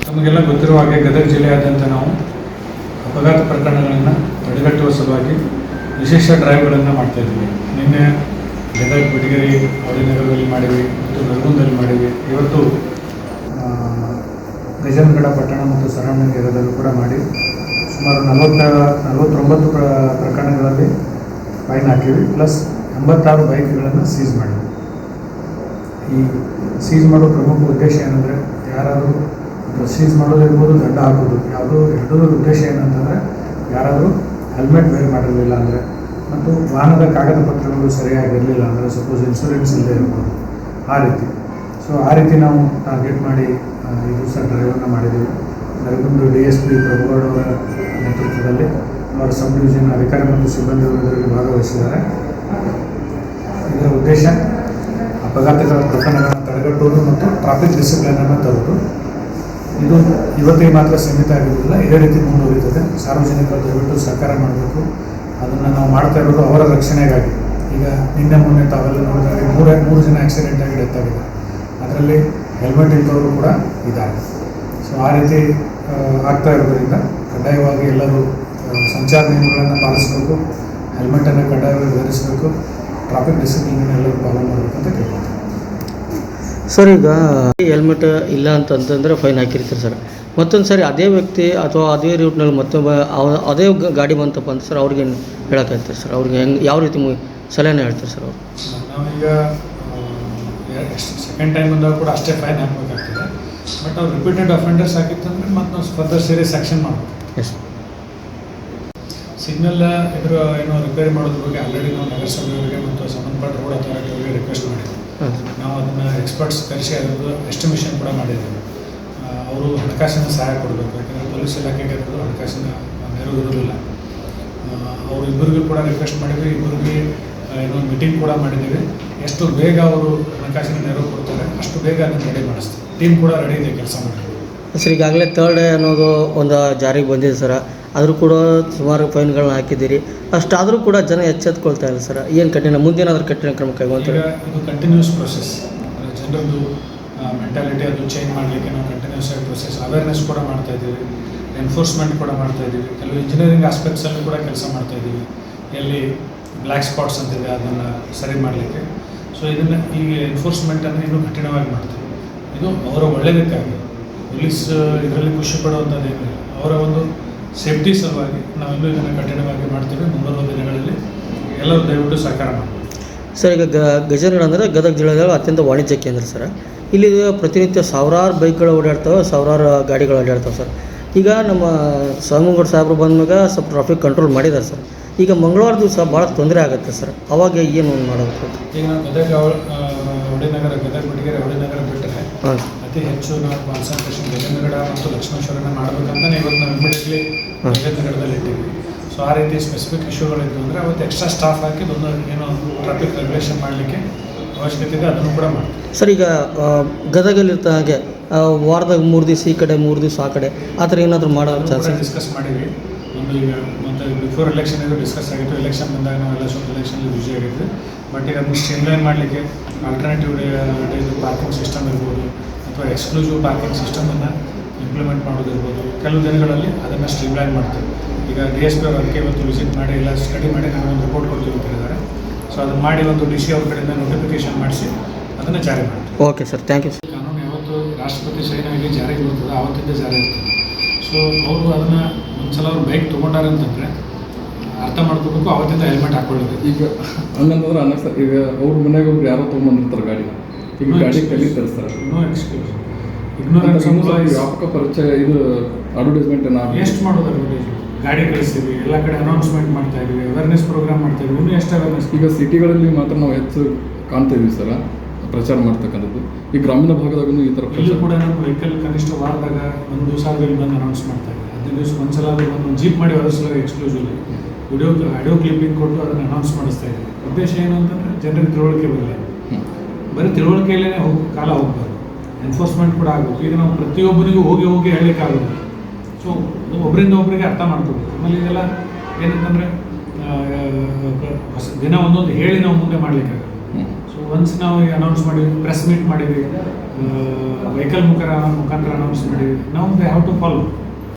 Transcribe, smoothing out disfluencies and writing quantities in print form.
ನಮಗೆಲ್ಲ ಗೊತ್ತಿರುವ ಹಾಗೆ ಗದಗ ಜಿಲ್ಲೆಯಾದ್ಯಂತ ನಾವು ಅಪಘಾತ ಪ್ರಕರಣಗಳನ್ನು ತಡೆಗಟ್ಟುವ ಸಲುವಾಗಿ ವಿಶೇಷ ಡ್ರೈವ್ಗಳನ್ನು ಮಾಡ್ತಾಯಿದ್ದೀವಿ. ನಿನ್ನೆ ಗದಗ, ಬಿಡಗೇರಿ, ಅವಳಿನಗರದಲ್ಲಿ ಮಾಡಿವಿ ಮತ್ತು ನರಗುಂದದಲ್ಲಿ ಮಾಡಿವಿ. ಇವತ್ತು ಗಜೇಂದ್ರಗಡ ಪಟ್ಟಣ ಮತ್ತು ಸರೌಂಡಿಂಗ್ ಏರಿಯಾದಲ್ಲೂ ಕೂಡ ಮಾಡಿ ಸುಮಾರು 49 ಪ್ರಕರಣಗಳಲ್ಲಿ ಫೈನ್ ಹಾಕಿವಿ. ಪ್ಲಸ್ 86 ಬೈಕ್ಗಳನ್ನು ಸೀಸ್ ಮಾಡಿವಿ. ಈ ಸೀಸ್ ಮಾಡೋ ಪ್ರಮುಖ ಉದ್ದೇಶ ಏನಂದರೆ, ಯಾರಾದರೂ ಸೀಸ್ ಮಾಡೋದಿರ್ಬೋದು, ದಂಡ ಹಾಕೋದು, ಎರಡೂ ಉದ್ದೇಶ ಏನಂತಂದರೆ, ಯಾರಾದರೂ ಹೆಲ್ಮೆಟ್ ವೇರ್ ಮಾಡಿರಲಿಲ್ಲ ಅಂದರೆ ಮತ್ತು ವಾಹನದ ಕಾಗದ ಪತ್ರಗಳು ಸರಿಯಾಗಿರಲಿಲ್ಲ ಅಂದರೆ, ಸಪೋಸ್ ಇನ್ಶೂರೆನ್ಸ್ ಇಲ್ಲದೆ ಇರ್ಬೋದು, ಆ ರೀತಿ. ಸೊ ಆ ರೀತಿ ನಾವು ಟಾರ್ಗೆಟ್ ಮಾಡಿ ಈ ದಿವಸ ಡ್ರೈವನ್ನು ಮಾಡಿದ್ದೀವಿ. ನರಗುಂದ DSP ಪ್ರಭುಗೌಡ ಅವರ ನೇತೃತ್ವದಲ್ಲಿ ಅವರ ಸಬ್ ಡಿವಿಷನ್ ಅಧಿಕಾರಿ ಮತ್ತು ಸಿಬ್ಬಂದಿಗಳು ಇದರಲ್ಲಿ ಭಾಗವಹಿಸಿದ್ದಾರೆ. ಇದರ ಉದ್ದೇಶ ಅಪಘಾತಗಳ ಪ್ರಕರಣಗಳನ್ನು ತಡೆಗಟ್ಟುವುದು ಮತ್ತು ಟ್ರಾಫಿಕ್ ಡಿಸಿಪ್ಲಿನನ್ನು ತರುವುದು. ಇದು ಇವತ್ತಿಗೆ ಮಾತ್ರ ಸೀಮಿತ ಆಗಿರುವುದಿಲ್ಲ, ಇದೇ ರೀತಿ ಮುಂದುವರಿತದೆ. ಸಾರ್ವಜನಿಕರು ದಯವಿಟ್ಟು ಸಹಕಾರ ಮಾಡಬೇಕು. ಅದನ್ನು ನಾವು ಮಾಡ್ತಾ ಇರೋದು ಅವರ ರಕ್ಷಣೆಗಾಗಿ. ಈಗ ನಿನ್ನೆ ಮೊನ್ನೆ ತಾವೆಲ್ಲ ನೋಡಿದಾಗ ಮೂರು ಜನ ಆಕ್ಸಿಡೆಂಟ್ ಆಗಿ ಡೆತ್ ಆಗಿದೆ. ಅದರಲ್ಲಿ ಹೆಲ್ಮೆಟ್ ಇದ್ದವರು ಕೂಡ ಇದ್ದಾರೆ. ಸೊ ಆ ರೀತಿ ಆಗ್ತಾ ಇರೋದರಿಂದ ಕಡ್ಡಾಯವಾಗಿ ಎಲ್ಲರೂ ಸಂಚಾರ ನಿಯಮಗಳನ್ನು ಪಾಲಿಸಬೇಕು, ಹೆಲ್ಮೆಟನ್ನು ಕಡ್ಡಾಯವಾಗಿ ಧರಿಸಬೇಕು, ಟ್ರಾಫಿಕ್ ಡಿಸಿಪ್ಲಿನನ್ನು ಎಲ್ಲರೂ ಫಾಲೋ ಮಾಡಬೇಕಂತ ಕೇಳ್ಬೋದು. ಸರ್, ಈಗ ಹೆಲ್ಮೆಟ್ ಇಲ್ಲ ಅಂತಂತಂದರೆ ಫೈನ್ ಹಾಕಿರ್ತಾರೆ ಸರ್. ಮತ್ತೊಂದು ಸರಿ ಅದೇ ವ್ಯಕ್ತಿ ಅಥವಾ ಅದೇ ರೂಟ್ನಲ್ಲಿ ಮತ್ತೊಬ್ಬ ಅದೇ ಗಾಡಿ ಬಂತಪ್ಪ ಅಂತ ಸರ್, ಅವ್ರಿಗೆ ಹೇಳೋಕ್ಕಾಗ್ತಾರೆ ಸರ್? ಅವ್ರಿಗೆ ಹೆಂಗೆ, ಯಾವ ರೀತಿ ಸಲಹೆನೇ ಹೇಳ್ತಾರೆ ಸರ್ ಅವರು? ನಾವೀಗ ಸೆಕೆಂಡ್ ಟೈಮ್ ಬಂದಾಗ ಕೂಡ ಅಷ್ಟೇ ಫೈನ್ ಹಾಕಬೇಕಾಗ್ತದೆ. ಬಟ್ ಅವ್ರು ರಿಪೀಟೆಡ್ ಅಫೆಂಡರ್ಸ್ ಆಗಿತ್ತಂದರೆ ಮತ್ತು ನಾವು ಫರ್ದರ್ ಸೀರಿಯಸ್ ಆ್ಯಕ್ಷನ್ ಮಾಡಬೇಕು. ಎಸ್. ಸಿಗ್ನಲ್ ಏನೋ ರಿಪೇರಿ ಮಾಡೋದ್ರ ಬಗ್ಗೆ ಆಲ್ರೆಡಿ ನಾವು ನಗರಸಭೆಯವರಿಗೆ ಮತ್ತು ಸಂಬಂಧಪಟ್ಟ ರೋಡ್ ಅಥಾರಿಟಿಯವರಿಗೆ ರಿಕ್ವೆಸ್ಟ್ ಮಾಡಿದ್ದೀವಿ. ನಾವು ಅದನ್ನು ಎಕ್ಸ್ಪರ್ಟ್ಸ್ ಕರೆಸಿ ಅದರದ್ದು ಎಸ್ಟಿಮೇಷನ್ ಕೂಡ ಮಾಡಿದ್ದೀವಿ. ಅವರು ಹಣಕಾಸಿನ ಸಹಾಯ ಕೊಡಬೇಕು. ಯಾಕಂದರೆ ಪೊಲೀಸ್ ಇಲಾಖೆಗೆ ಅದರದ್ದು ಹಣಕಾಸಿನ ನೆರವು ಇರೋದಿಲ್ಲ. ಅವರು ಇಬ್ಬರಿಗೂ ಕೂಡ ರಿಕ್ವೆಸ್ಟ್ ಮಾಡಿದ್ವಿ, ಇಬ್ಬರಿಗೆ ಏನೋ ಮೀಟಿಂಗ್ ಕೂಡ ಮಾಡಿದ್ದೀವಿ. ಎಷ್ಟು ಬೇಗ ಅವರು ಹಣಕಾಸಿನ ನೆರವು ಕೊಡ್ತಾರೆ ಅಷ್ಟು ಬೇಗ ಅದನ್ನು ರೆಡಿ ಮಾಡಿಸ್ತೀವಿ. ಟೀಮ್ ಕೂಡ ರೆಡಿ ಇದೆ ಕೆಲಸ ಮಾಡಿ. ಸರ್, ಈಗಾಗಲೇ ಥರ್ಡ್ ಅನ್ನೋದು ಒಂದು ಜಾರಿಗೆ ಬಂದಿದೆ ಸರ್. ಆದರೂ ಕೂಡ ಸುಮಾರು ಫೈನ್ಗಳನ್ನ ಹಾಕಿದ್ದೀರಿ. ಅಷ್ಟಾದರೂ ಕೂಡ ಜನ ಎಚ್ಚೆತ್ಕೊಳ್ತಾ ಇಲ್ಲ ಸರ್. ಏನು ಮುಂದೇನಾದರೂ ಕಠಿಣ ಕ್ರಮ ಕೈಗೊಳ್ತಾರೆ? ಇದು ಕಂಟಿನ್ಯೂಸ್ ಪ್ರೊಸೆಸ್. ಜನರದ್ದು ಮೆಂಟಾಲಿಟಿ ಅದು ಚೇಂಜ್ ಮಾಡಲಿಕ್ಕೆ ನಾವು ಕಂಟಿನ್ಯೂಸ್ ಆಗಿ ಪ್ರೊಸೆಸ್ ಅವೇರ್ನೆಸ್ ಕೂಡ ಮಾಡ್ತಾಯಿದ್ದೀವಿ, ಎನ್ಫೋರ್ಸ್ಮೆಂಟ್ ಕೂಡ ಮಾಡ್ತಾಯಿದ್ದೀವಿ. ಕೆಲವು ಇಂಜಿನಿಯರಿಂಗ್ ಆಸ್ಪೆಕ್ಟ್ಸಲ್ಲೂ ಕೂಡ ಕೆಲಸ ಮಾಡ್ತಾಯಿದ್ದೀವಿ. ಎಲ್ಲಿ ಬ್ಲ್ಯಾಕ್ ಸ್ಪಾಟ್ಸ್ ಅಂತಿದೆ ಅದನ್ನು ಸರಿ ಮಾಡಲಿಕ್ಕೆ. ಸೊ ಇದನ್ನು ಈ ಎನ್ಫೋರ್ಸ್ಮೆಂಟನ್ನು ಇನ್ನೂ ಕಠಿಣವಾಗಿ ಮಾಡ್ತೀವಿ. ಇದು ಅವರ ಒಳ್ಳೆಯದಕ್ಕಾಗಿ, ಪೊಲೀಸ್ ಇದರಲ್ಲಿ ಖುಷಿ ಪಡುವಂಥದ್ದೇನಿಲ್ಲ, ಅವರ ಒಂದು ಸೇಫ್ಟಿ ಸಲುವಾಗಿ ನಾವಿನ್ನೂ ಇದನ್ನು ಕಠಿಣವಾಗಿ ಮಾಡ್ತೀವಿ. ಮುಂಬರುವ ದಿನಗಳಲ್ಲಿ ಎಲ್ಲರೂ ದಯವಿಟ್ಟು ಸಹಕಾರ ಮಾಡ್ತೀವಿ. ಸರ್, ಈಗ ಗಜೇಂದ್ರಗಡ ಅಂದರೆ ಗದಗ ಜಿಲ್ಲೆಯಲ್ಲಿ ಅತ್ಯಂತ ವಾಣಿಜ್ಯ ಕೇಂದ್ರ ಸರ್. ಇಲ್ಲಿ ಪ್ರತಿನಿತ್ಯ ಸಾವಿರಾರು ಬೈಕ್ಗಳು ಓಡಾಡ್ತವೆ, ಸಾವಿರಾರು ಗಾಡಿಗಳು ಓಡಾಡ್ತವೆ ಸರ್. ಈಗ ನಮ್ಮ ಸೋಮಗೌಡ ಸಾಹೇಬರು ಬಂದಾಗ ಸ್ವಲ್ಪ ಟ್ರಾಫಿಕ್ ಕಂಟ್ರೋಲ್ ಮಾಡಿದ್ದಾರೆ ಸರ್. ಈಗ ಮಂಗಳವಾರ ದಿವಸ ಭಾಳ ತೊಂದರೆ ಆಗುತ್ತೆ ಸರ್. ಅವಾಗ ಏನು ಮಾಡಬೇಕು? ಈಗ ನಾವು ಗದಗ ಅವಳಿನಗರ, ಗದಗ ಬಿಡಗೇರಿ ಅವಳಿನಗರ ಬಿಟ್ಟರೆ ಅತಿ ಹೆಚ್ಚು ನಾವು ಕಾನ್ಸಂಟ್ರೇಷನ್ ಗಜೇಂದ್ರಗಡ ಮತ್ತು ಲಕ್ಷ್ಮೇಶ್ವರನ ಮಾಡಬೇಕಂತಲೇ ಇವತ್ತು ನಾವು ಇಮಿಡಿಯೇಟ್ಲಿ ಗಜೇಂದ್ರಗಡದಲ್ಲಿ ಇಟ್ಟಿವಿ. ಸೊ ಆ ರೀತಿ ಸ್ಪೆಸಿಫಿಕ್ ಇಶ್ಯೂಗಳಿದ್ದು ಅಂದರೆ ಅವತ್ತು ಎಕ್ಸ್ಟ್ರಾ ಸ್ಟಾಫ್ ಹಾಕಿ ಒಂದು ಏನೋ ಟ್ರಾಫಿಕ್ ರೆಗ್ಯುಲೇಷನ್ ಮಾಡಲಿಕ್ಕೆ ಅವಶ್ಯಕತೆ ಇದೆ, ಅದನ್ನು ಕೂಡ ಮಾಡ್ತೀವಿ. ಸರ್, ಈಗ ಗದಗಲ್ಲಿರ್ತ ಹಾಗೆ ವಾರದಾಗ 3 ದಿವಸ ಈ ಕಡೆ 3 ದಿವಸ ಆ ಕಡೆ ಆ ಥರ ಏನಾದರೂ ಮಾಡೋ ಚಾನ್ಸ್ ಡಿಸ್ಕಸ್ ಮಾಡಿದ್ವಿ. ಒಂದು ಈಗ ಮತ್ತು ಬಿಫೋರ್ ಎಲೆಕ್ಷನ್ ಇದು ಡಿಸ್ಕಸ್ ಆಗಿತ್ತು. ಎಲೆಕ್ಷನ್ ಬಂದಾಗ ನಾವೆಲ್ಲ ಸ್ವಲ್ಪ ಎಲೆಕ್ಷನಲ್ಲಿ ಬ್ಯುಸಿ ಆಗಿದ್ವಿ. ಬಟ್ ಈಗ ಅದನ್ನು ಸ್ಟ್ರೀಮ್ಲೈನ್ ಮಾಡಲಿಕ್ಕೆ ಆಲ್ಟರ್ನೇಟಿವ್ ಇದು ಪಾರ್ಕಿಂಗ್ ಸಿಸ್ಟಮ್ ಇರ್ಬೋದು ಅಥವಾ ಎಕ್ಸ್ಕ್ಲೂಸಿವ್ ಪಾರ್ಕಿಂಗ್ ಸಿಸ್ಟಮನ್ನು ಇಂಪ್ಲಿಮೆಂಟ್ ಮಾಡೋದಿರ್ಬೋದು. ಕೆಲವು ದಿನಗಳಲ್ಲಿ ಅದನ್ನು ಸ್ಟ್ರೀಮ್ಲೈನ್ ಮಾಡ್ತೀವಿ. ಈಗ DSP ಅವರು ಅದಕ್ಕೆ ಇವತ್ತು ವಿಸಿಟ್ ಮಾಡಿ ಎಲ್ಲ ಸ್ಟಡಿ ಮಾಡಿ ನಾವು ಒಂದು ರಿಪೋರ್ಟ್ ಕೊಡ್ತೀವಿ ಅಂತ ಹೇಳಿದ್ದಾರೆ. ಸೊ ಅದನ್ನು ಮಾಡಿ ಒಂದು DC ಅವ್ರ ಕಡೆಯಿಂದ ನೋಟಿಫಿಕೇಷನ್ ಮಾಡಿಸಿ ಅದನ್ನು ಜಾರಿ ಮಾಡ್ತೀವಿ. Okay sir, thank you. ಕಾನೂನು ಯಾವತ್ತು ರಾಷ್ಟ್ರಪತಿ ಸೈನ್ಯವಾಗಿ ಜಾರಿಗೆ ಬರ್ತದೆ ಆವತ್ತಿಂದ ಜಾರಿ ಇರ್ತದೆ. ಸೊ ಅವರು ಅದನ್ನು ಒಂದ್ಸಲ ಅವ್ರು ಬೈಕ್ ತೊಗೊಂಡಾರೆ ಅಂತಂದರೆ ಅರ್ಥ ಮಾಡ್ಕೋಬೇಕು, ಅವತ್ತಿಂದ ಹೆಲ್ಮೆಟ್ ಹಾಕೊಳ್ಳೋದು. ಈಗ ಹಂಗಂತಂದ್ರೆ ಅನ್ನ ಸರ್, ಈಗ ಅವ್ರ ಮನೆಗೆ ಒಬ್ರು ಯಾರೋ ತೊಗೊಂಬಂದಿರ್ತಾರೆ ಗಾಡಿ, ಈಗ ಗಾಡಿ ಕಲಿತಾರೆ ಸರ್. No excuse. ಇಗ್ನೋರೆನ್ಸ್ ವ್ಯಾಪಕ ಪರಿಚಯ ಇದು ಅಡ್ವರ್ಟೈಸ್ಮೆಂಟ್ ನಾವು ಎಷ್ಟು ಮಾಡೋದು? ಅಡ್ವರ್ಟೈಸ್ಮೆಂಟ್ ಗಾಡಿ ಕಳಿಸ್ತೀವಿ, ಎಲ್ಲ ಕಡೆ ಅನೌನ್ಸ್ಮೆಂಟ್ ಮಾಡ್ತಾ ಇದ್ದೀವಿ, ಅವೇರ್ನೆಸ್ ಪ್ರೋಗ್ರಾಮ್ ಮಾಡ್ತಾ ಇದ್ದೀವಿ. ಇನ್ನೂ ಎಷ್ಟು ಅವೇರ್ನೆಸ್? ಈಗ ಸಿಟಿಗಳಲ್ಲಿ ಮಾತ್ರ ನಾವು ಹೆಚ್ಚು ಕಾಣ್ತಾ ಇದ್ದೀವಿ ಸರ್ ಪ್ರಚಾರ ಮಾಡ್ತಕ್ಕಂಥದ್ದು. ಈ ಗ್ರಾಮೀಣ ಭಾಗದಾಗೂ ಈ ಥರ ಇಲ್ಲೂ ಕೂಡ ನಮ್ಮ ವೆಹಿಕಲ್ ಕನಿಷ್ಠ ವಾರದಾಗ 1 ದಿವಸ ಬಂದು ಅನೌನ್ಸ್ ಮಾಡ್ತಾ ಇದ್ದೀವಿ. 15 ದಿವಸ ಒಂದ್ಸಲ ಒಂದು ಜೀಪ್ ಮಾಡಿ ಒದಗಿಸಲು ಎಕ್ಸ್ಕ್ಲೂಸಿವ್ಲಿ ಆಡಿಯೋ ಕ್ಲಿಪ್ಪಿಂಗ್ ಕೊಟ್ಟು ಅದನ್ನು ಅನೌನ್ಸ್ ಮಾಡಿಸ್ತಾ ಇದ್ದೀವಿ. ಉದ್ದೇಶ ಏನು ಅಂತಂದರೆ ಜನರಿಗೆ ತಿಳುವಳಿಕೆ ಬರಲಿ. ಬರೀ ತಿಳುವಳಿಕೆಯಲ್ಲೇ ಕಾಲ ಹೋಗ್ಬಾರ್ದು, ಎನ್ಫೋರ್ಸ್ಮೆಂಟ್ ಕೂಡ ಆಗಬೇಕು. ಈಗ ನಾವು ಪ್ರತಿಯೊಬ್ಬರಿಗೂ ಹೋಗಿ ಹೇಳಲಿಕ್ಕಾಗೋದು. ಸೊ ಒಬ್ಬರಿಂದ ಒಬ್ಬರಿಗೆ ಅರ್ಥ ಮಾಡ್ಕೋಬೇಕು. ಆಮೇಲೆ ಇದೆಲ್ಲ ಏನಂತಂದರೆ ದಿನ ಒಂದೊಂದು ಹೇಳಿ ನಾವು ಮುಂದೆ ಮಾಡಲಿಕ್ಕಾಗಲ್ಲ. ಸೊ ಒನ್ಸ್ ನಾವು ಅನೌನ್ಸ್ ಮಾಡಿದ್ವಿ, ಪ್ರೆಸ್ ಮೀಟ್ ಮಾಡಿದ್ವಿ, ವೆಹಿಕಲ್ ಮುಖಾಂತರ ಅನೌನ್ಸ್ ಮಾಡಿದ್ವಿ. ನಾವು ದೇ ಹ್ಯಾವ್ ಟು ಫಾಲೋ.